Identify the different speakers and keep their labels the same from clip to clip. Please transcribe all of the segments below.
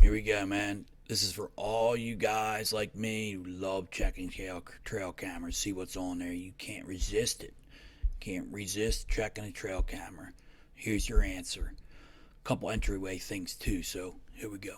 Speaker 1: Here we go, man. This is for all you guys like me who love checking trail cameras, see what's on there. You can't resist it. Can't resist checking a trail camera. Here's your answer. A couple entryway things too, so here we go.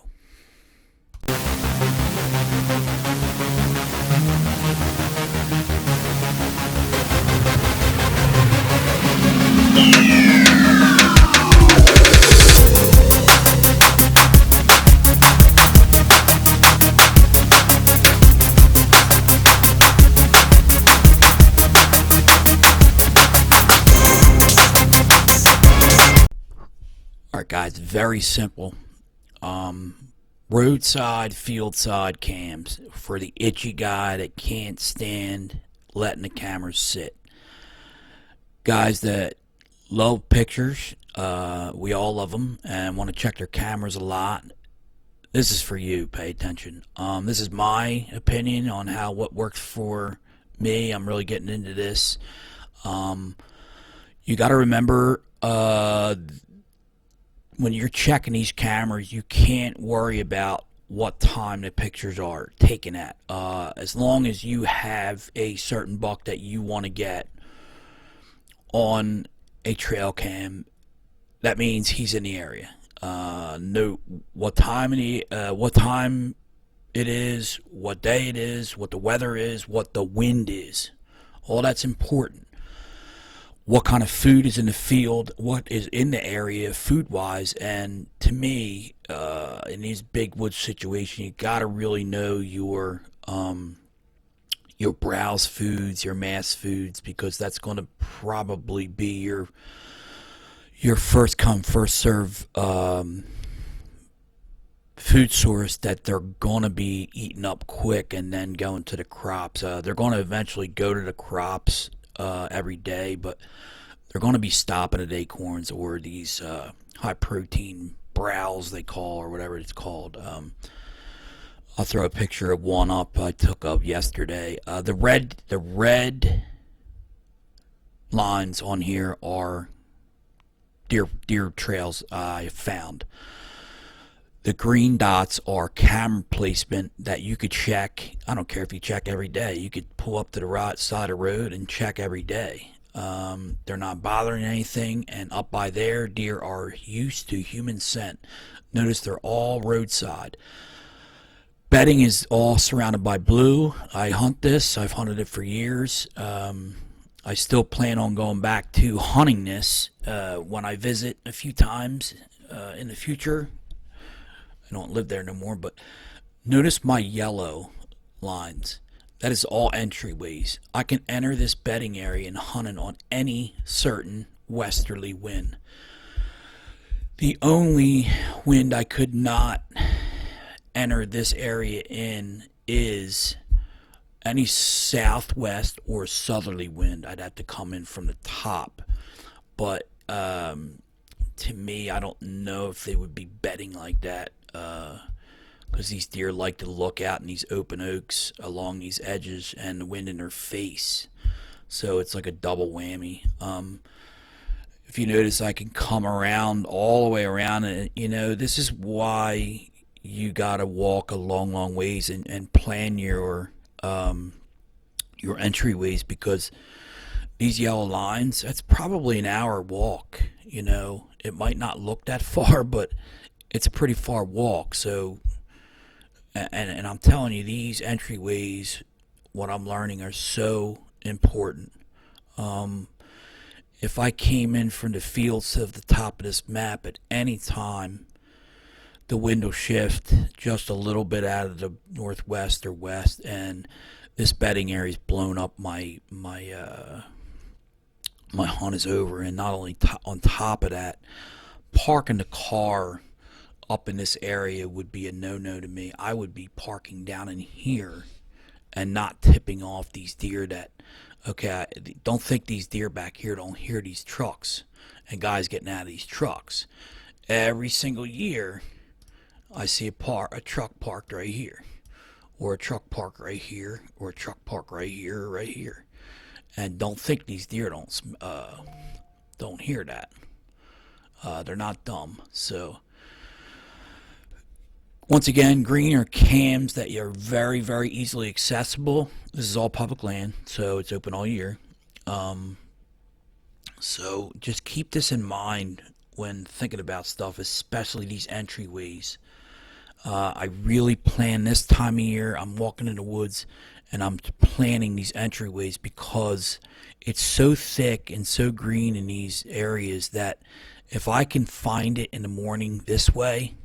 Speaker 1: Alright guys, very simple. Roadside, field side cams for the itchy guy that can't stand letting the cameras sit. Guys that love pictures, we all love them and want to check their cameras a lot. This is for you. Pay attention. This is my opinion on what works for me. I'm really getting into this. You got to remember, when you're checking these cameras, you can't worry about what time the pictures are taken at. As long as you have a certain buck that you want to get on a trail cam, that means he's in the area. Know what time it is, what day it is, what the weather is, what the wind is. All that's important. What kind of food is in the field, what is in the area food-wise, and to me, in these big woods situations, you got to really know your browse foods, your mass foods, because that's going to probably be your first come, first serve food source that they're going to be eating up quick and then going to the crops. They're going to eventually go to the crops every day, but they're going to be stopping at acorns or these high protein browse they call, or whatever it's called. I'll throw a picture of one up I took of yesterday. The red lines on here are deer trails I found. The green dots are camera placement that you could check. I don't care if you check every day. You could pull up to the right side of the road and check every day. They're not bothering anything, and up by there, deer are used to human scent. Notice they're all roadside. Bedding is all surrounded by blue. I hunt this. I've hunted it for years. I still plan on going back to hunting this when I visit a few times in the future. I don't live there no more, but notice my yellow lines. That is all entryways. I can enter this bedding area and hunt it on any certain westerly wind. The only wind I could not enter this area in is any southwest or southerly wind. I'd have to come in from the top. But to me, I don't know if they would be bedding like that, because these deer like to look out in these open oaks along these edges and the wind in their face, so it's like a double whammy. If you notice, I can come around all the way around, and this is why you gotta walk a long ways and plan your entryways, because these yellow lines, that's probably an hour walk. It might not look that far, but it's a pretty far walk. So, and I'm telling you, these entryways, what I'm learning, are so important. If I came in from the fields to the top of this map at any time, the wind will shift just a little bit out of the northwest or west, and this bedding area is blown up. My hunt is over. And not only on top of that, parking the car up in this area would be a no-no to me. I would be parking down in here and not tipping off these deer that, okay, don't think these deer back here don't hear these trucks and guys getting out of these trucks. Every single year, I see a truck parked right here, or a truck parked right here, or a truck parked right here, or right here. And don't think these deer don't hear that. They're not dumb. So Once again, green are cams that are very, very easily accessible. This is all public land, so it's open all year. Um, so just keep this in mind when thinking about stuff, especially these entryways. I really plan this time of year. I'm walking in the woods and I'm planning these entryways because it's so thick and so green in these areas that if I can find it in the morning this way,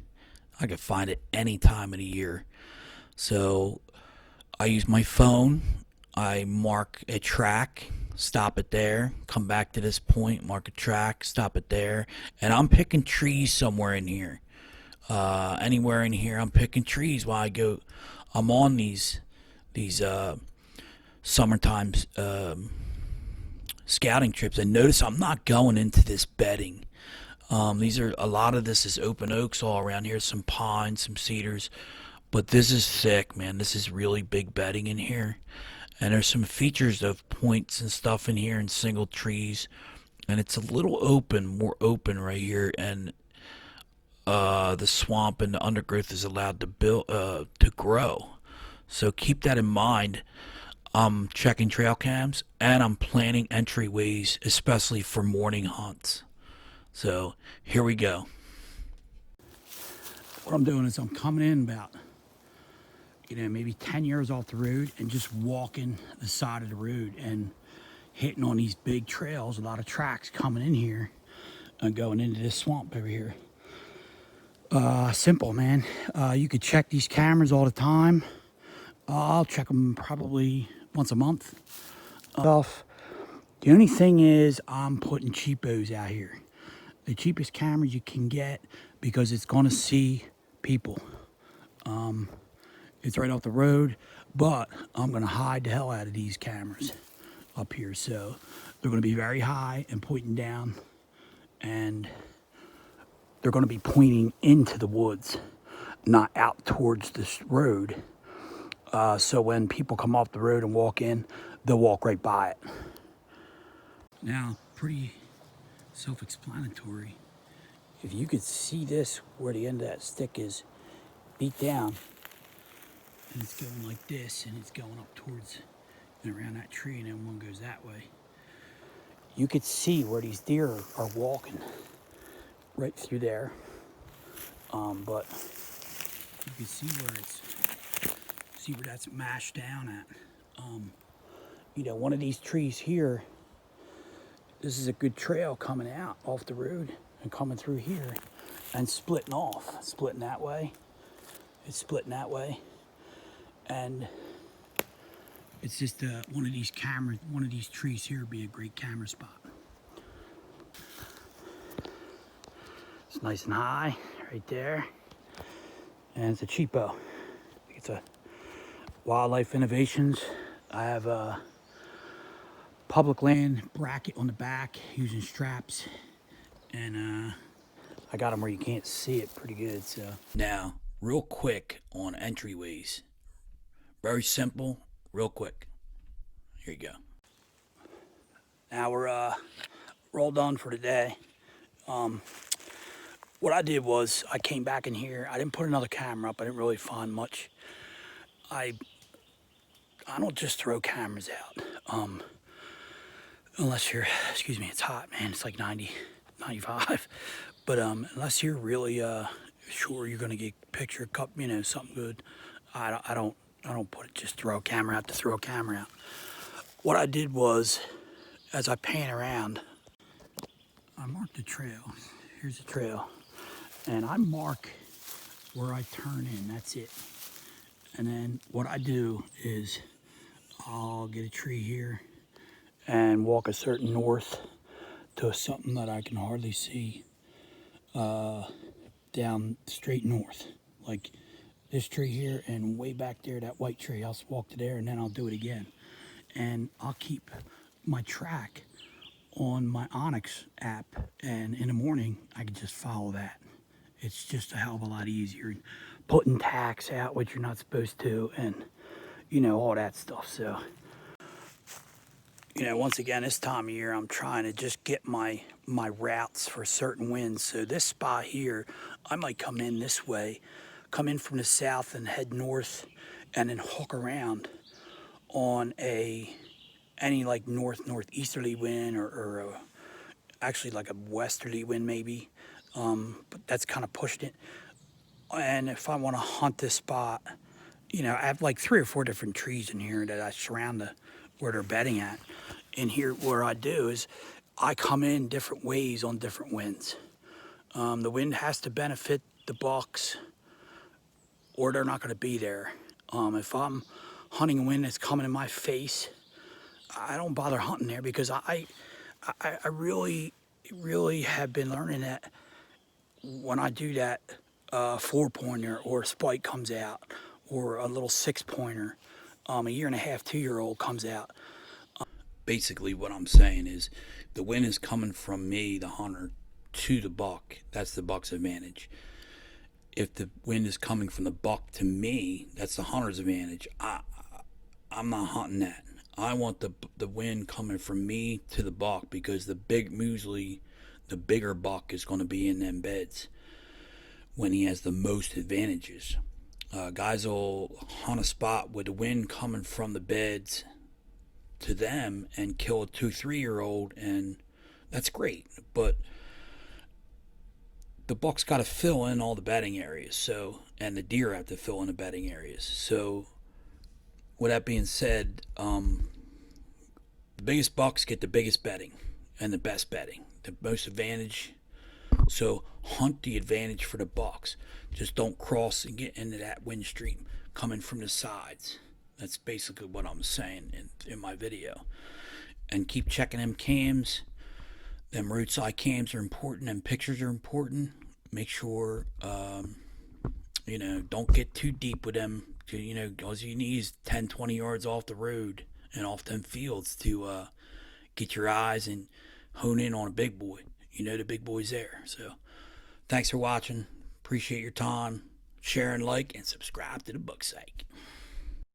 Speaker 1: I can find it any time of the year. So I use my phone. I mark a track, stop it there, come back to this point, mark a track, stop it there, and I'm picking trees somewhere in here. Anywhere in here, I'm picking trees while I go. I'm on these summertime scouting trips, and notice I'm not going into this bedding. These are a lot of this is open oaks all around here, some pines, some cedars, but this is thick, man. This is really big bedding in here, and there's some features of points and stuff in here and single trees, and it's a little open, more open right here, and the swamp and the undergrowth is allowed to build to grow. So keep that in mind. I'm checking trail cams and I'm planning entryways, especially for morning hunts. So here we go. What I'm doing is I'm coming in about, maybe 10 yards off the road and just walking the side of the road and hitting on these big trails, a lot of tracks coming in here and going into this swamp over here. Simple, man. You could check these cameras all the time. I'll check them probably once a month. The only thing is I'm putting cheapos out here. The cheapest cameras you can get because it's going to see people. It's right off the road, but I'm going to hide the hell out of these cameras up here. So they're going to be very high and pointing down, and they're going to be pointing into the woods, not out towards this road. So when people come off the road and walk in, they'll walk right by it. Now, pretty self-explanatory. If you could see this, where the end of that stick is beat down, and it's going like this, and it's going up towards and around that tree, and then one goes that way. You could see where these deer are walking right through there. But you can see where that's mashed down at. One of these trees here, this is a good trail coming out off the road and coming through here and splitting off, splitting that way. It's splitting that way, and it's just one of these trees here would be a great camera spot. It's nice and high right there, and it's a cheapo. It's a Wildlife Innovations. I have a public land bracket on the back using straps, and I got them where you can't see it pretty good. So now, real quick on entryways, very simple, real quick. Here you go. Now we're all done for today. What I did was I came back in here. I didn't put another camera up. I didn't really find much. I don't just throw cameras out. Unless you're, excuse me, it's hot, man. It's like 90, 95. But unless you're really sure you're gonna get a picture, something good, I don't put it, just throw a camera out to throw a camera out. What I did was, as I pan around, I marked the trail. Here's the trail. And I mark where I turn in, that's it. And then what I do is I'll get a tree here and walk a certain north to something that I can hardly see down straight north. Like this tree here and way back there, that white tree, I'll walk to there and then I'll do it again. And I'll keep my track on my Onyx app, and in the morning I can just follow that. It's just a hell of a lot easier. Putting tacks out, which you're not supposed to, and all that stuff. So once again, this time of year I'm trying to just get my routes for certain winds. So this spot here, I might come in this way,
Speaker 2: come in from the south and head north, and then hook around on any like northeasterly wind, or actually like a westerly wind maybe, but that's kind of pushed it. And if I want to hunt this spot, I have like 3 or 4 different trees in here that I surround where they're bedding at. And here, what I do is I come in different ways on different winds. The wind has to benefit the bucks, or they're not going to be there. If I'm hunting a wind that's coming in my face, I don't bother hunting there, because I really, really have been learning that when I do that, 4-pointer or a spike comes out, or a little 6-pointer, a year and a half, 2-year-old comes out.
Speaker 1: Basically, what I'm saying is the wind is coming from me, the hunter, to the buck. That's the buck's advantage. If the wind is coming from the buck to me, that's the hunter's advantage. I'm not hunting that. I want the wind coming from me to the buck, because usually the bigger buck is going to be in them beds when he has the most advantages. Guys will hunt a spot with the wind coming from the beds to them and kill a 2-3-year-old, and that's great. But the buck's got to fill in all the bedding areas, and the deer have to fill in the bedding areas. So, with that being said, the biggest bucks get the biggest bedding and the best bedding, the most advantage. So hunt the advantage for the bucks. Just don't cross and get into that wind stream coming from the sides. That's basically what I'm saying in my video. And keep checking them cams. Them roadside cams are important, and pictures are important. Make sure, don't get too deep with them. All you need is 10, 20 yards off the road and off them fields to get your eyes and hone in on a big boy. The big boy's there. So thanks for watching. Appreciate your time. Share and like and subscribe to the Buck Psych.